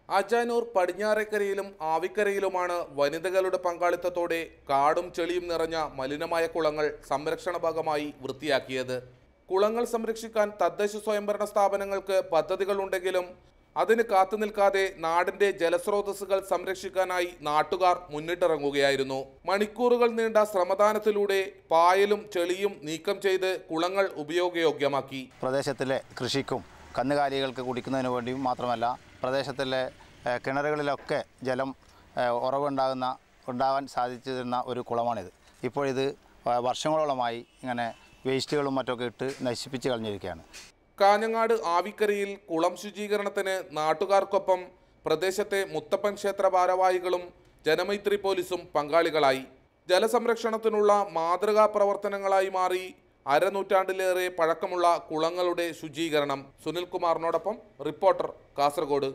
അജാനൂർ പടിഞ്ഞാറേക്കരയിലും ആവിക്കരയിലുമാണ് വനിതകളുടെ പങ്കാളിത്തത്തോടെ കാടും ചെളിയും നിറഞ്ഞ മലിനമായ കുളങ്ങൾ സംരക്ഷണ ഭാഗമായി വൃത്തിയാക്കിയത്. കുളങ്ങൾ സംരക്ഷിക്കാൻ തദ്ദേശ സ്വയംഭരണ സ്ഥാപനങ്ങൾക്ക് പദ്ധതികളുണ്ടെങ്കിലും അതിന് കാത്തുനിൽക്കാതെ നാടിന്റെ ജലസ്രോതസ്സുകൾ സംരക്ഷിക്കാനായി നാട്ടുകാർ മുന്നിട്ടിറങ്ങുകയായിരുന്നു. മണിക്കൂറുകൾ നീണ്ട ശ്രമദാനത്തിലൂടെ പായലും ചെളിയും നീക്കം ചെയ്ത് കുളങ്ങൾ ഉപയോഗയോഗ്യമാക്കി. പ്രദേശത്തിലെ കൃഷിക്കും കന്നുകാലികൾക്ക് കുടിക്കുന്നതിന് വേണ്ടിയും മാത്രമല്ല പ്രദേശത്തിലെ കിണറുകളിലൊക്കെ ജലം ഉണ്ടാകാൻ സാധിച്ചിരുന്ന ഒരു കുളമാണിത്. ഇപ്പോഴിത് വർഷങ്ങളോളമായി ഇങ്ങനെ വേസ്റ്റുകളും മറ്റൊക്കെ ഇട്ട് നശിപ്പിച്ച് കളഞ്ഞിരിക്കുകയാണ്. കാഞ്ഞങ്ങാട് ആവിക്കരയിൽ കുളം ശുചീകരണത്തിന് നാട്ടുകാർക്കൊപ്പം പ്രദേശത്തെ മുത്തപ്പൻ ക്ഷേത്ര ഭാരവാഹികളും ജനമൈത്രി പോലീസും പങ്കാളികളായി. ജലസംരക്ഷണത്തിനുള്ള മാതൃകാ പ്രവർത്തനങ്ങളായി മാറി അരനൂറ്റാണ്ടിലേറെ പഴക്കമുള്ള കുളങ്ങളുടെ ശുചീകരണം. സുനിൽകുമാറിനോടൊപ്പം റിപ്പോർട്ടർ, കാസർഗോഡ്.